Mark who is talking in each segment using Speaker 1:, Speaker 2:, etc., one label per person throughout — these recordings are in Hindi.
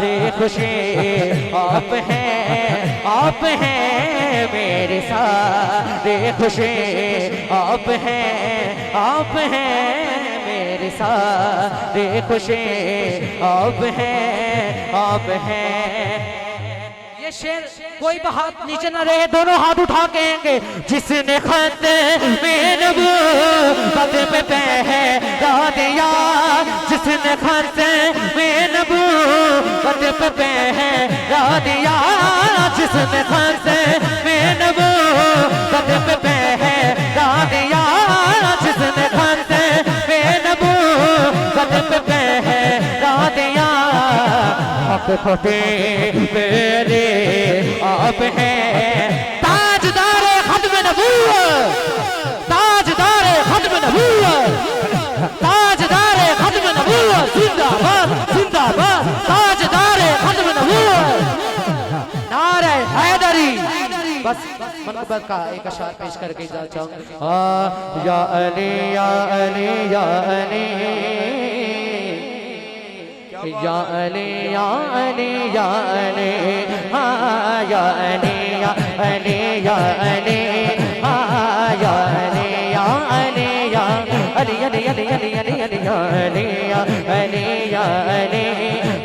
Speaker 1: सारे खुशी आप हैं मेरे सारे खुशी आप हैं मेरे सारे खुशी आप हैं। ये शेर कोई भी हाथ नीचे न रहे, दोनों हाथ उठा कहेंगे। जिसने खत में नबूवत पे पहरा दिया, जिसने खत में नबूवत पे पहरा दिया, जिसने खत में नबूवत पे पहरा दिया, जिसने खत में नबूवत पे पहरा दिया। हक खोटे मेरे आप हैं ताजदारे खत्म नबूवत, ताजदारे खत्म नबूवत, ताजदारे खत्म नबूवत, जिंदाबाद जिंदाबाद ताजदारे खत्म नबूवत, नारे हैदरी। बस मनकबत का एक अशार पेश करके जा चाहूंगा। या अली या अली या अली या अली या अली या अली, हाँ या अली या अली या अली, हाँ या अली या अली या अली अली अली अली अली अली या अली या अली या अली,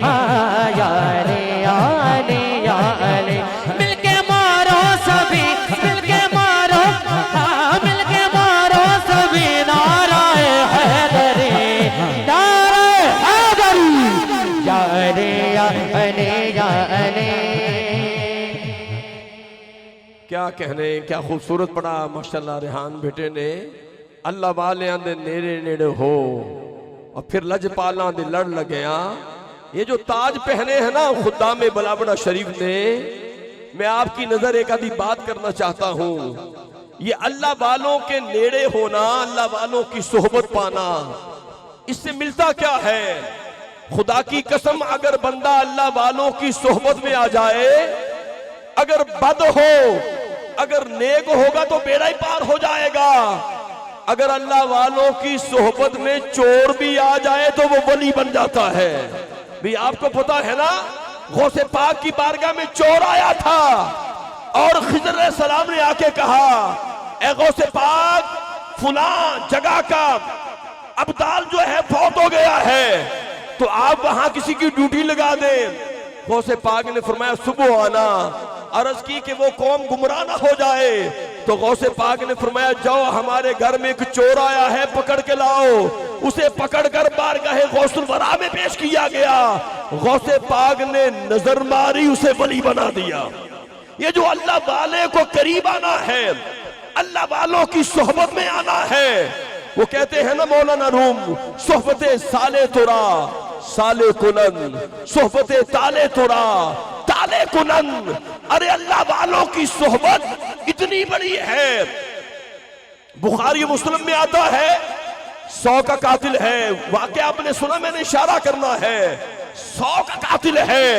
Speaker 1: हाँ या अली या अली या अली। मिलके मारो सभी, मिलके मारो, हाँ मिलके मारो सभी नाराए हैदरी, नाराए हैदरी। या अली या अली या अली।
Speaker 2: क्या कहने, क्या खूबसूरत पढ़ा माशाल्लाह रेहान बेटे ने। अल्लाह वालियां दे नेड़े नेड़े हो और फिर लजपालां दे लड़ लग्या। ये जो ताज पहने हैं ना खुदाम बलावड़ा शरीफ ने, मैं आपकी नजर एक आधी बात करना चाहता हूं। ये अल्लाह वालों के नेड़े होना, अल्लाह वालों की सोहबत पाना, इससे मिलता क्या है? खुदा की कसम, अगर बंदा अल्लाह वालों की सोहबत में आ जाए, अगर बद हो, अगर नेक होगा तो बेड़ा ही पार हो जाएगा। अगर अल्लाह वालों की सोहबत में चोर भी आ जाए तो वो वली बन जाता है। भी आपको पता है ना, गौसे पाक की बारगाह में चोर आया था और खिज़र सलाम ने आके कहा, ए गौसे पाक, फुला जगह का अब्दाल जो है फौत हो गया है, तो आप वहां किसी की ड्यूटी लगा दें। गौसे पाक ने फरमाया सुबह आना। अर्ज की कि वो कौम गुमराह ना हो जाए, तो गौसे पाक ने फरमाया जाओ, हमारे घर में एक चोर आया है, पकड़ के लाओ। उसे पकड़कर बारगाहे गौसुल वरा में पेश किया गया। गौसे पाक ने नजर मारी, उसे वली बना दिया। ये जो अल्लाह वाले को करीब आना है, अल्लाह वालों की सोहबत में आना है, वो कहते हैं ना मौलाना रूम, सोहबते साले तुरा साले कुनन, सोहबते ताले तुरा ताले कुनन। अरे अल्लाह वालों की सोहबत इतनी बड़ी है। बुखारी मुस्लिम में आता है 100 का कातिल है। वाकया आपने सुना, मैंने इशारा करना है, 100 का कातिल है,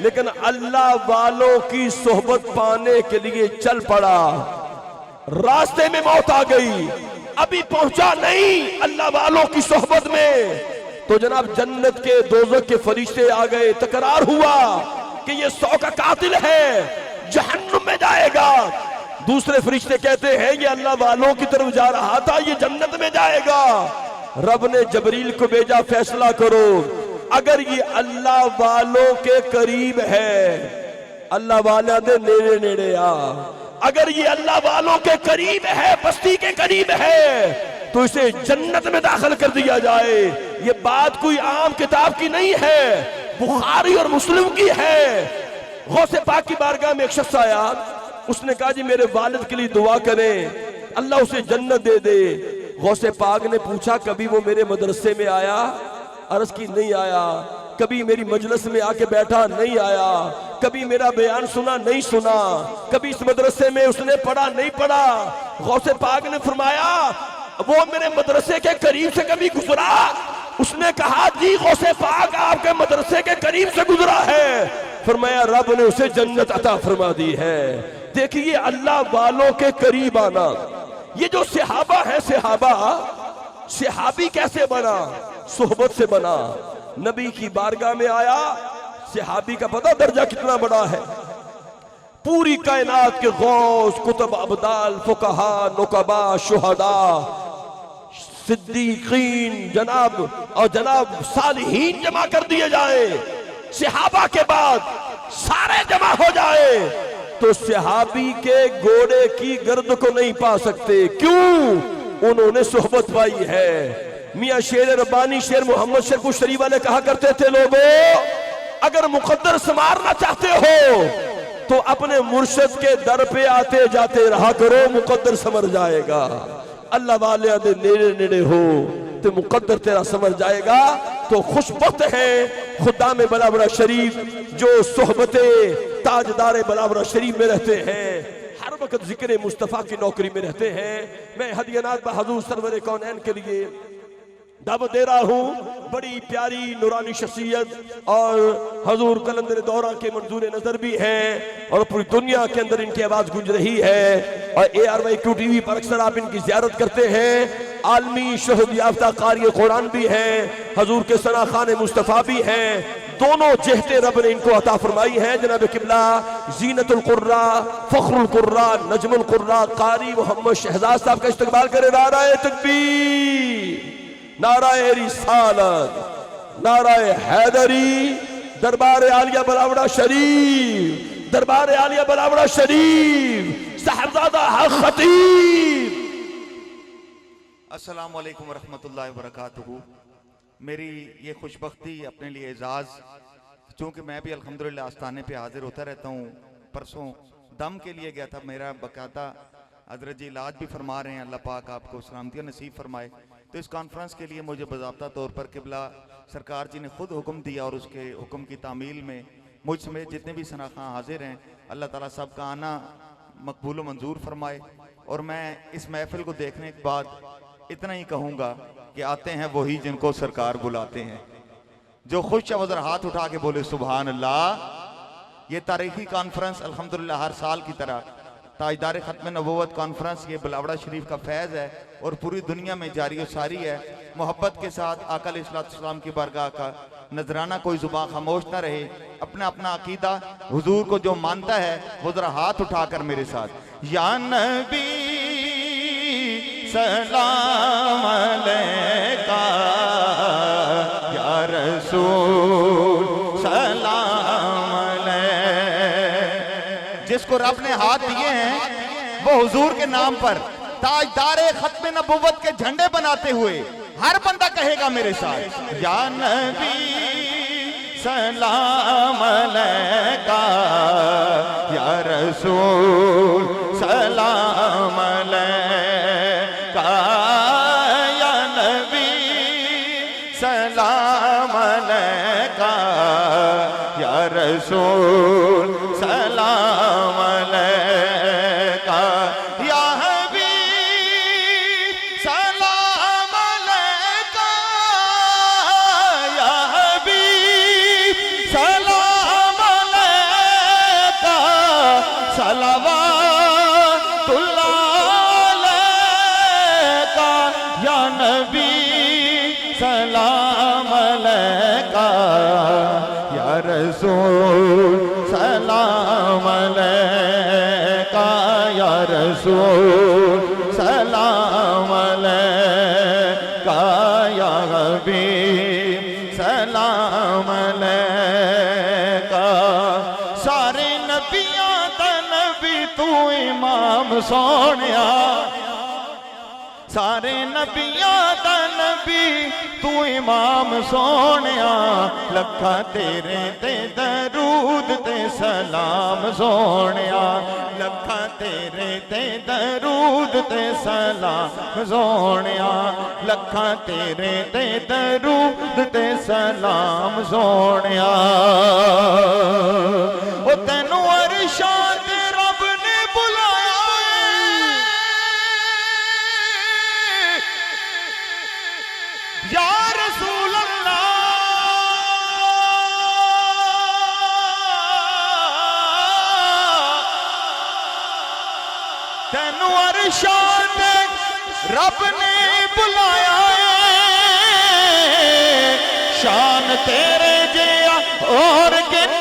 Speaker 2: लेकिन अल्लाह वालों की सोहबत पाने के लिए चल पड़ा। रास्ते में मौत आ गई, अभी पहुंचा नहीं अल्लाह वालों की सोहबत में, तो जनाब जन्नत के दोज़ख के फरिश्ते आ गए। तकरार हुआ कि ये 100 का कातिल है, जहन्नुम में जाएगा। दूसरे फरिश्ते कहते हैं ये अल्लाह वालों की तरफ जा रहा था, ये जन्नत में जाएगा। रब ने जबरील को भेजा, फैसला करो, अगर ये अल्लाह वालों के करीब है, अल्लाह वाला दे नेड़े नेड़े आ, अगर ये अल्लाह वालों के करीब है, बस्ती के करीब है, तो इसे जन्नत में दाखिल कर दिया जाए। ये बात कोई आम किताब की नहीं है, बुखारी और मुस्लिम की है। गौसे पाक की बारगाह में एक शख्स आया, उसने कहा जी मेरे वालिद के लिए दुआ करें, अल्लाह उसे जन्नत दे दे। गौसे पाक ने पूछा कभी वो मेरे मदरसे में आया? अर्ज की नहीं आया। कभी मेरी मजलिस में आके बैठा? नहीं आया। कभी मेरा बयान सुना? नहीं सुना। कभी इस मदरसे में उसने पढ़ा? नहीं पढ़ा। गौसे पाक ने फरमाया वो मेरे मदरसे के करीब से कभी गुजरा? उसने कहा जी गौसे पाक आपके मदरसे के करीब से गुजरा है। फरमाया रब ने उसे जन्नत अता फरमा दी है। देखिए अल्लाह वालों के करीब आना। ये जो सहाबा है, सहाबी कैसे बना? सोहबत से बना। नबी की बारगाह में आया, सहाबी का पता दर्जा कितना बड़ा है। पूरी कायनात के गौस, कुतुब, अब्दाल, फुकहा, नुकबा, शुहदा, सिद्दीकीन जनाब और जनाब सालिहीन जमा कर दिए जाए, सहाबा के बाद सारे जमा हो जाए तो सहाबी के घोड़े की गर्द को नहीं पा सकते। क्यों? उन्होंने सोहबत पाई है। मियां शेर रब्बानी शेर मोहम्मद शेर कुशरी वाले कहा करते थे, लोगों अगर मुकद्दर संवारना चाहते हो तो अपने मुर्शिद के दर पे आते जाते रहा करो, मुकद्दर समर जाएगा। अल्लाह वाले दे नेड़े नेड़े हो तो मुकद्दर तेरा समर जाएगा। तो खुशबख्त है खुदा में बलावरा शरीफ जो सोहबते ताजदार बलावरा शरीफ में रहते हैं, हर वक्त जिक्र मुस्तफ़ा की नौकरी में रहते हैं। मैं हदियनात बहादुर सरवर कौनैन के लिए दावत दे रहा हूँ। बड़ी प्यारी नूरानी शख्सियत और हजूर कलंदर दौरा के मंजूर नजर भी हैं और पूरी दुनिया के अंदर इनकी आवाज गूंज रही है। और ARYQ TV पर अक्सर आप इनकी ज़ियारत करते हैं। आलमी शोहद याफ्ता कारी कुरान भी हैं, हजूर के सना खान मुस्तफ़ा भी हैं। दोनों जहते रब ने इनको अता फरमाई है। जनाब किबला जीनतुल कुर्रा, फख्रुल कुर्रा, नजमुल कुर्रा कारी मोहम्मद शहजाद साहब का इस्तकबाल करे। नाराए तकबीर, नाराए रिसालत, नाराए हैदरी, दरबार आलिया बलावड़ा शरीफ, दरबार आलिया बलावड़ा शरीफ, साहबजादा हक खतीब।
Speaker 3: अस्सलामु अलैकुम वरहमतुल्लाहि वबरकातुहू। मेरी ये खुशबख्ती अपने लिए एजाज़, चूँकि मैं भी अल्हम्दुलिल्लाह आस्थाने पे हाजिर होता रहता हूँ। परसों दम के लिए गया था, मेरा बकायदा हज़रत जी इलाज भी फरमा रहे हैं, अल्लाह पाक आपको सलामतियाँ नसीब फरमाए। तो इस कॉन्फ्रेंस के लिए मुझे बाज़ाब्ता तौर पर किबला सरकार जी ने खुद हुक्म दिया और उसके हुक्म की तामील में मुझ समेत जितने भी सनाख़ा हाजिर हैं, अल्लाह ताला सब का आना मकबूल व मंजूर फरमाए। और मैं इस महफिल को देखने के बाद इतना ही कहूँगा कि आते हैं वही जिनको सरकार बुलाते हैं। जो खुश अवज़र हाथ उठा के बोले सुभान अल्लाह। ये तारीखी कॉन्फ्रेंस अल्हम्दुलिल्लाह हर साल की तरह ताजदार ख़त्म नबूवत कॉन्फ्रेंस ये बलावड़ा शरीफ का फैज़ है और पूरी दुनिया में जारी व सारी है। मोहब्बत के साथ आका अलैहिस्सलाम की बारगाह का नजराना कोई जुबान खामोश ना रहे। अपना अपना अकीदा हुजूर को जो मानता है वो जरा हाथ उठाकर मेरे साथ या नबी सलाम अलैका, या रसूल सलाम अलैका। जिसको रब ने हाथ दिए हैं वो हुजूर के नाम पर ताजदारे खत्म नबुव्वत के झंडे बनाते हुए हर बंदा कहेगा मेरे साथ या नबी सलाम अलैका, या रसूल सलाम अलैका, या नबी सलाम अलैका, या रसूल सलाम अलैका, या हबीब सलाम अलैका, या हबीब सलाम अलैका, सलावतुल्लाह अलैका, या नबी सलाम अलैका, या रसूल सलाम अलैका, या रसूल सलाम अलैका, या हबीब सलाम अलैका। सारे नबियां दा नबी तू इमाम सोनिया, सारे नबियां दा नबी तू इमाम सोनिया। लखा तेरे ते दरूद ते सलाम सोनिया, लखा तेरे ते दरूद ते सलाम सोनिया, लखा तेरे ते दरूद ते सलाम सोनिया। ओ तेनू अरशां ते रब ने बुलाया या रसूल अल्लाह, तेनू अरशां ते रब ने बुलाया है। शान तेरे जिया और किन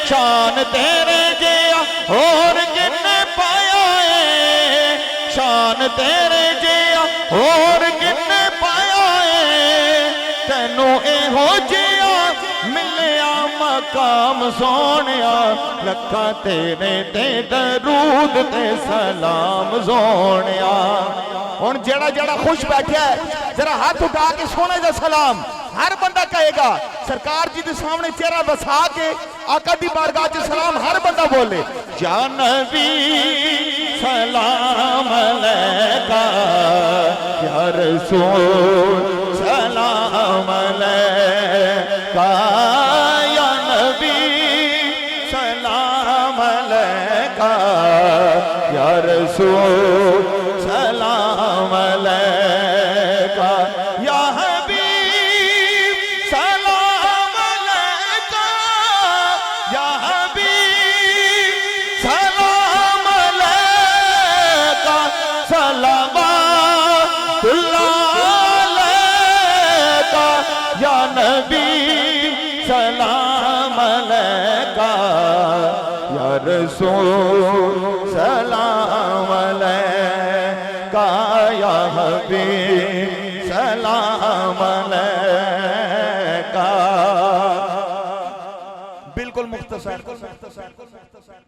Speaker 4: शान तेरे जिया होर किन्ने पाया है, शान तेरे जिया होर किन्ने पाया है, तेनू एहो जिया मिलिया मकाम सोनिया, लखा तेरे ते दरूद ते सलाम सोनिया। हुण जेड़ा जेड़ा खुश बैठा है जरा हाथ उठा के सोने दा सलाम हर बंदा कहेगा, सरकार जी के सामने चेहरा बसा के आका दी बारगाह च सलाम हर बंदा बोले, या नबी सलाम अलैका, या रसूल सलाम अलैका, या नबी सलाम अलैका, या रसूल सलाम अलैका, या हबीब सलाम अलैका, या हबीब सलाम अलैका, सलावतुल्लाह अलैका, या नबी सलाम अलैका, या रसूल सलाम अलैका, या हबीब सलाम अलैका। बिल्कुल मुख्तसर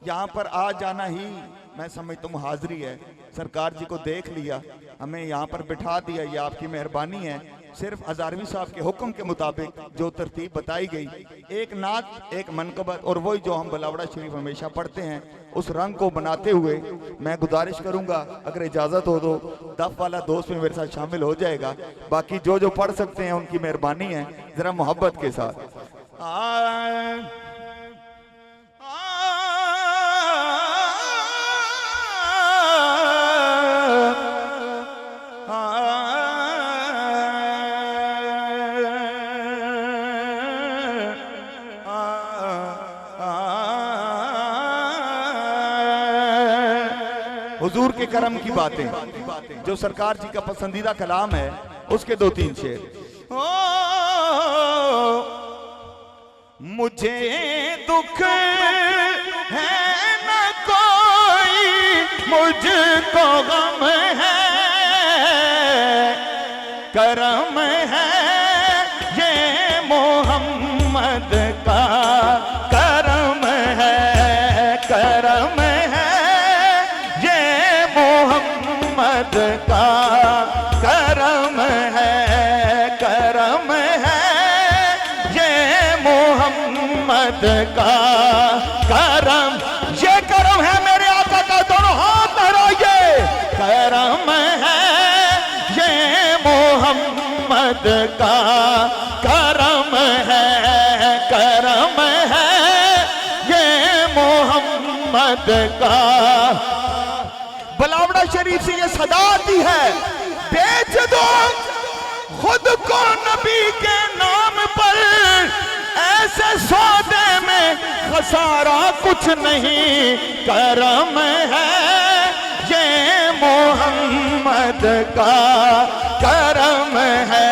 Speaker 4: यहाँ पर आ जाना ही मैं समझता हूँ हाजिरी है। सरकार जी को देख लिया, हमें यहाँ पर बिठा दिया, ये आपकी मेहरबानी है। सिर्फ हजारवी साहब के हुक्म के मुताबिक जो तरतीब बताई गई, एक नात एक मनकबत और वही जो हम बलावड़ा शरीफ हमेशा पढ़ते हैं, उस रंग को बनाते हुए मैं गुजारिश करूंगा अगर इजाज़त हो तो दफ वाला दोस्त भी मेरे साथ शामिल हो जाएगा। बाकी जो जो पढ़ सकते हैं उनकी मेहरबानी है, ज़रा मोहब्बत के साथ। हुजूर के करम की बातें जो सरकार जी का पसंदीदा कलाम है, उसके 2-3 शेर। ओ मुझे दुख है न कोई, मुझको गम है, करम है ये मोहम्मद का, करम है, करम है ये मोहम्मद का, करम है, करम है ये मोहम्मद का, करम, ये करम है मेरे आका का, दोनों हाथ लहराइए, करम है ये मोहम्मद का, करम है, करम है ये मोहम्मद का। बलावड़ा शरीफ से ये सदा दी है, बेच दो खुद को नबी के नाम पर, ऐसे सौदे में खसारा कुछ नहीं, करम है ये मोहम्मद का, करम है,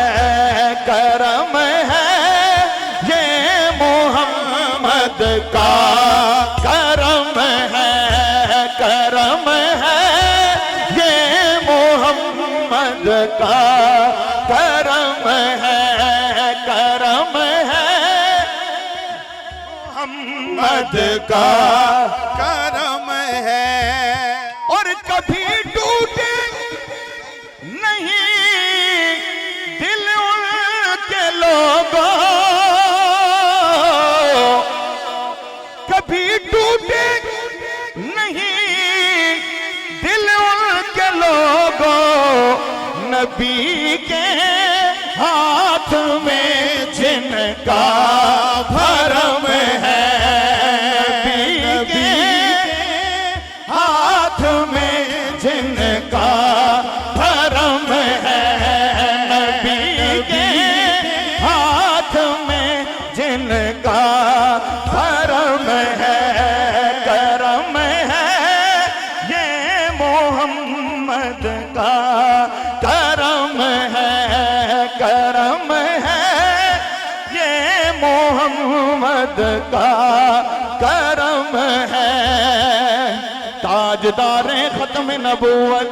Speaker 4: करम है ये मोहम्मद का, करम है, करम है ये मोहम्मद का, करम है, करम है मोहम्मद का, करम है। और कभी टूटे नहीं दिल उनके लोगों, कभी टूटे नहीं दिल उनके लोगों, नबी के हाथ में जिनका भरम है, नबी के हाथ में जिनका भरम है, नबी के हाथ में जिनका भरम है, करम है ये मोहम्मद का, करम है, करम है ये ताजदारे खत्म नबूवत,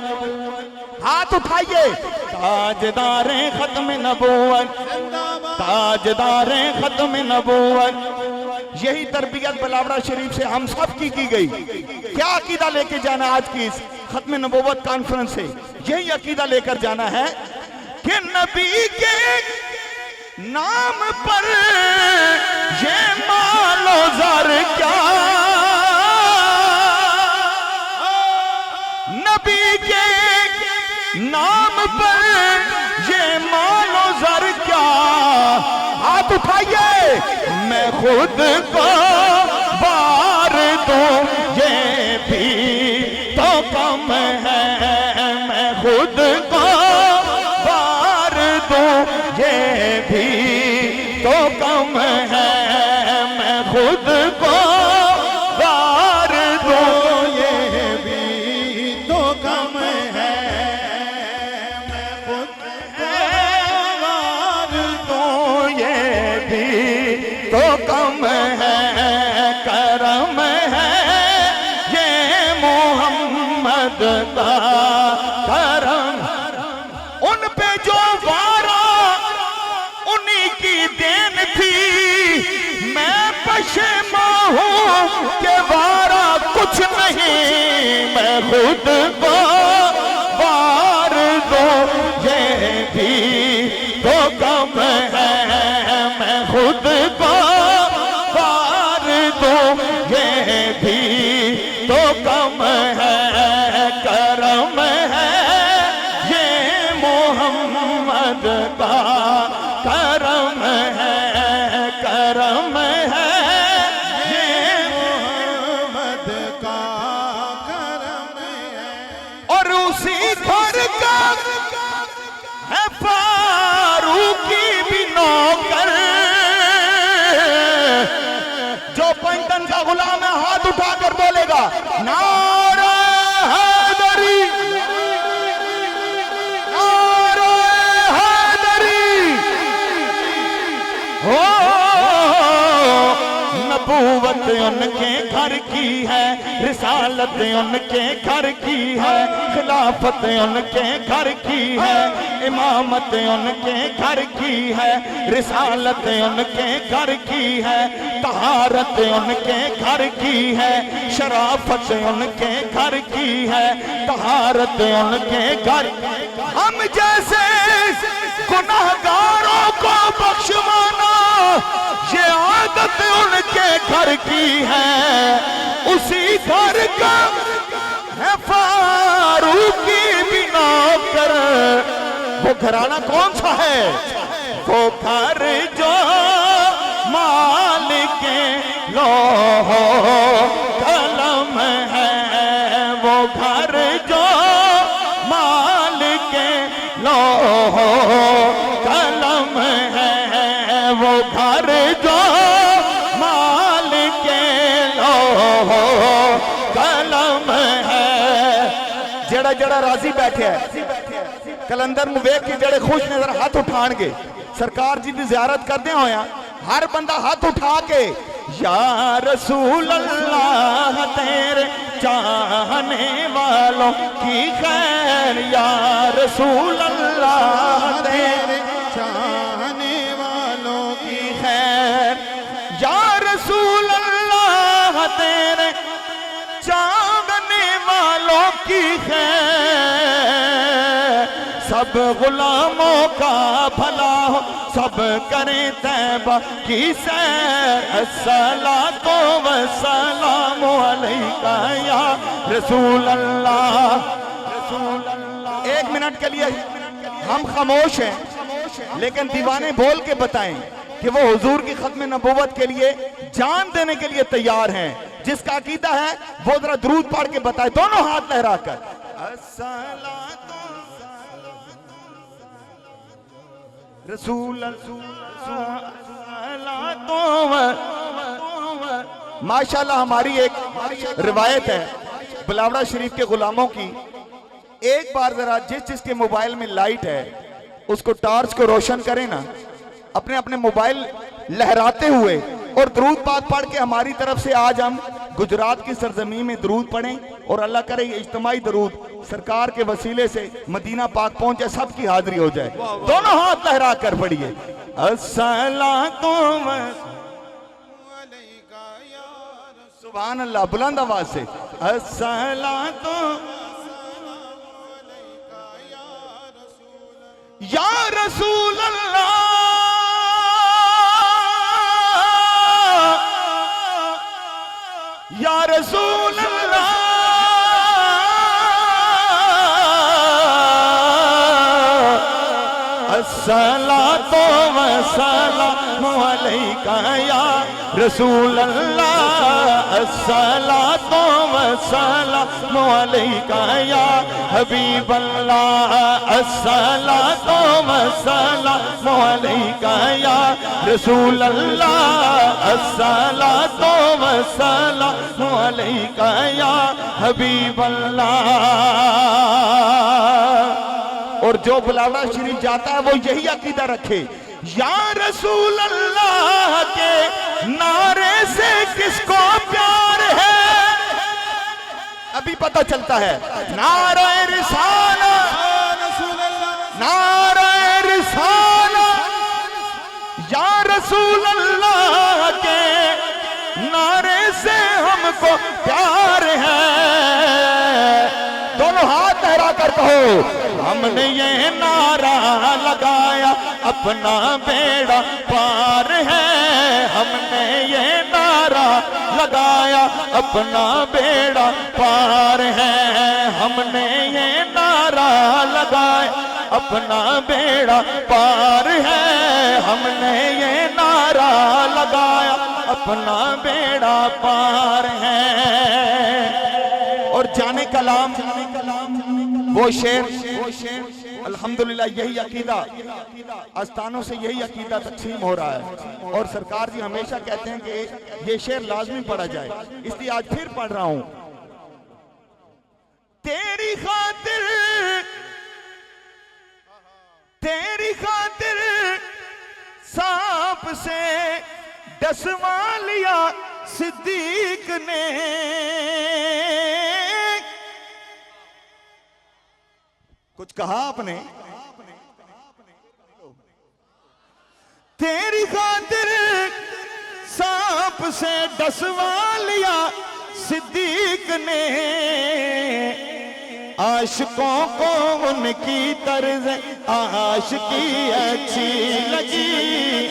Speaker 4: हाथ उठाइए, ताजदारे खत्म नबूवत, ताजदारे खत्म नबूवत। यही तरबियत बलावड़ा शरीफ से हम सब की गई। क्या अकीदा लेके जाना आज की इस खत्म नबूवत कॉन्फ्रेंस से? यही अकीदा लेकर जाना है कि नबी के नाम पर ये मालो ज़र क्या, नबी के नाम पर ये मालो ज़र क्या। हाथ उठाइए, मैं खुद को बार दूं ये भी तो कम है, मैं खुद को बार दूं ये भी तो कम है, मैं खुद को बार दूं ये भी तो कम है, मैं खुद को बार दूं ये भी तो कम है। करम है ये मोहम्मद का करम, उन पे जो वारा उन्हीं की देन थी। मैं पशेमा हूं कि वारा कुछ नहीं, मैं खुद को वार दूं ये भी तो कम है, मैं खुद को वार दूं ये भी तो कम है। करम है ये मोहम्मद का करम है, करम है ये मोहम्मद का करम है। और उसी घर का है फारूकी भी नौकर, जो पंचतन का गुलाम है हाथ उठाकर बोलेगा नारा हैदरी, नारा हैदरी। हो नबूवत उनके घर की है, रिसालत उनके घर की है, खिलाफत उनके घर की है, इमामत उनके घर की है, रिसालत उनके घर की है, तहारत उनके घर की है, शराफत उनके घर की है, तहारत उनके घर। हम जैसे गुनाहगारों को बख्शवाना ये आदत उनके घर की है, उसी घर का है फारूकी भी नौकर। वो घराना कौन सा है? वो घर जो मालिक लोहो कलम है, वो घर जो मालिक लोहो कलम है, वो घर जो मालिक लोहो कलम है। जेड़ा जेड़ा राजी बैठे है कलंदर में वेख के जेड़े खुश नजर हाथ उठाणगे सरकार जी की जियारत करदे होया, हर बंदा हाथ उठा के या रसूल अल्लाह तेरे चाहने वालों की खैर, या रसूल अल्लाह तेरे चाहने वालों की खैर, या रसूल अल्लाह तेरे चाहने वालों की खैर। सब गुलामों का भला हो, सब करें तैबा की सैर। अस्सलातु वस्सलामु अलैका या रसूल अल्लाह, रसूल अल्लाह। एक मिनट के लिए हम खामोश हैं, लेकिन दीवाने बोल के बताएं कि वो हुजूर की खत्म नबूवत के लिए जान देने के लिए तैयार हैं। जिसका अकीदा है वो जरा दुरूद पढ़ के बताए, दोनों हाथ लहराकर। रसूल माशाल्लाह। हमारी एक रिवायत है बिलावड़ा शरीफ के गुलामों की। एक बार जरा जिसके मोबाइल में लाइट है उसको टॉर्च को रोशन करें ना, अपने अपने मोबाइल लहराते हुए और दुरूद पाक पढ़ के हमारी तरफ से आज हम
Speaker 3: गुजरात की सरजमीन में दरूद पढ़ें और अल्लाह करे ये इज्तिमाई दरूद सरकार के वसीले से मदीना पाक पहुंचे, सबकी हाजिरी हो जाए। दोनों हाथ लहरा कर पढ़िए अस्सलातु सुभान अल्लाह, बुलंद आवाज से अस्सलातु या रसूल अल्लाह, या रसूल अल्लाह, अस्सलातु वस्सलामु अलैका या रसूल अल्लाह, अस्सलातु वस्सलामु अलैका या हबीब अल्लाह, अस्सलातु वस्सलामु अलैका या रसूल अल्लाह, अस्सलातु वस्सलामु अलैका या हबीब अल्लाह। और जो बुलावड़ा शरीफ जाता है वो यही अकीदा रखे, या रसूल अल्लाह के नारे से किसको प्यार है, अभी पता चलता है। नारे रिसाला, नारे रिसाला, या रसूल अल्लाह के नारे से हमको प्यार है। दोनों हाथ लहरा कर कहो हमने ये नारा लगाया अपना बेड़ा पार है, हमने ये नारा लगाया अपना बेड़ा पार है, हमने ये नारा लगाया अपना बेड़ा पार है, हमने ये नारा लगाया अपना बेड़ा पार है। और जाने कलाम वो शेर अल्हम्दुलिल्लाह यही अकीदा आस्थानों से यही अकीदा तकसीम हो रहा है। और सरकार जी हमेशा कहते हैं कि ये शेर लाजमी पढ़ा जाए, इसलिए आज फिर पढ़ रहा हूं। तेरी खातिर, तेरी खातिर सांप से डसवा लिया सिद्दीक ने, कुछ कहा आपने? तेरी खातिर सांप से डसवा लिया सिद्दीक ने, आशिकों को उनकी तर्ज आशिकी अच्छी लगी,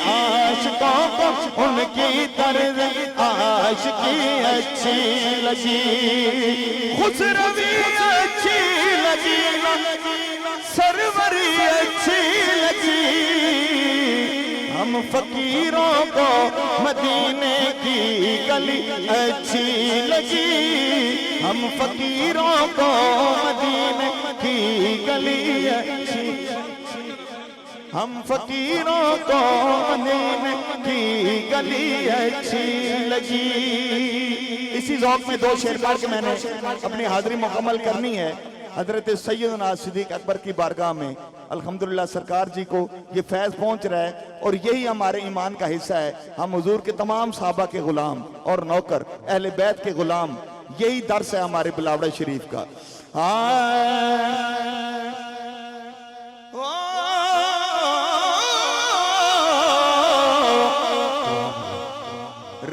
Speaker 3: आशिकों को उनकी तर्ज आशिकी अच्छी लगी, खुसरवी अच्छी लगी, सरवरी अच्छी लगी, हम फकीरों को मदीने की गली अच्छी लगी, हम फकीरों को मदीने की गली अच्छी, हम फकीरों को मदीने की गली अच्छी लगी। इसी ज़ौक़ में दो शेर पढ़ के मैंने अपनी हाज़िरी मुकम्मल करनी है। हजरत सैयदना सिद्दीक़ अकबर की बारगाह में अल्हम्दुलिल्लाह सरकार जी को ये फैज़ पहुंच रहा है और यही हमारे ईमान का हिस्सा है। हम हुजूर के तमाम सहाबा के गुलाम और नौकर, अहले बैत के गुलाम, यही दर्स है हमारे बिलावड़ा शरीफ का।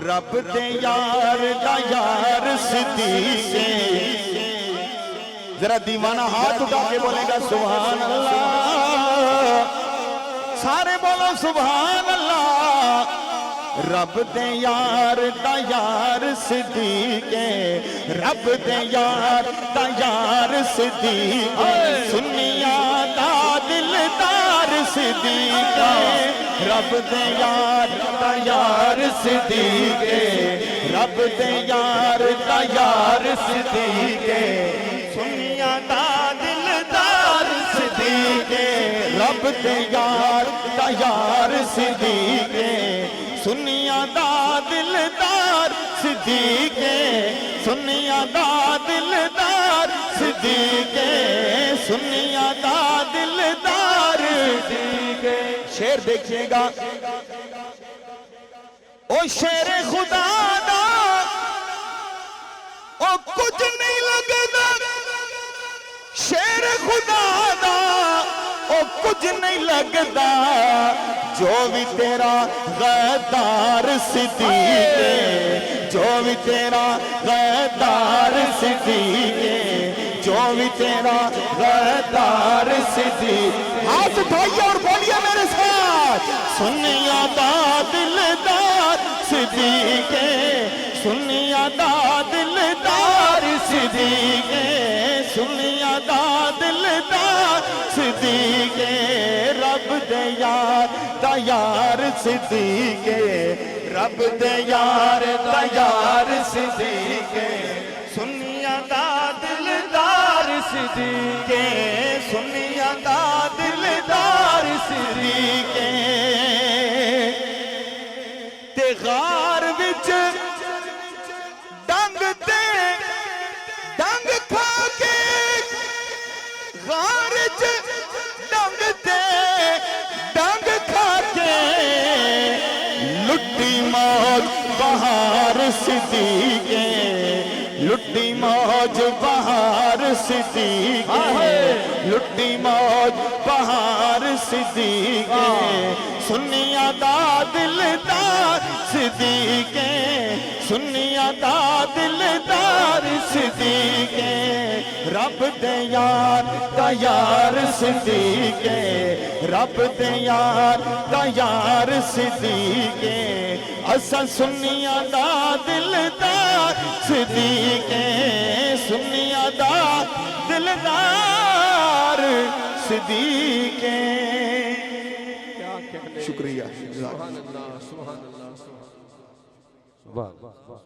Speaker 3: रब दे यार दा यार सिद्दीक़, जरा दीवाना हाथ उठा के बोलेगा सुभान अल्लाह, सारे बोलो सुभान अल्लाह। रब दे यार दा यार सिद्दीक़, रब दे यार दा यार सिद्दीक़, सुन्निया दा दिलदार सिद्दीक़, रब दे यार दा यार सिद्दीक़, रब दे यार दा यार सिद्दीक़, सुनिया दा दिलदार सिद्दीक़, रब दे यार दा यार सिद्दीक़, सुनिया दा दिलदार सिद्दीक़, सुनिया दा दिलदार सिद्दीक़, सुनिया दा दिलदार सिद्दीक़। शेर देखिएगा, ओ शेर खुदा दा
Speaker 4: ओ कुछ नहीं लगदा शेर खुदा दा, ओ कुछ नहीं लगदा जो भी तेरा गद्दार सिद्दीक है, जो भी तेरा गद्दार सिद्दीक है, जो भी तेरा गद्दार सिद्दीक। हाथ उठाइए और बोलिए मेरे साथ, सुनिया दा दिलदार सिद्दीक है, सुनिया दा दिलदार सिद्दीक है, सुनिया दा दिलदार सिद्दीक है, रब दे यार दा यार सिद्दीक है, रब दे यार दा यार सिद्दीक है, सुनिया दा दिलदार सिद्दीक है, सुनिया दा दिलदार सिद्दीक है। ते गार विच डंग ते डंग खा के, गार च डंग ते डंग खा के, लुट्टी मौज बहार सिद्दीक है, लुट्टी मौज बहार सिद्दीक है, लुट्टी मौज बहार सिद्दीक है, सुनिया दा दिलदार सिद्दीक है, सुनिया दा दिलदार सिद्दीक है, रब दे यार दा यार सिद्दीक है, रब दे यार दा यार सिद्दीक है, असा सुनिया दा दिलदार सिद्दीक है, सुनिया दा दिलदार सिद्दीक है। शुक्रिया।
Speaker 2: वाह वाह वाह।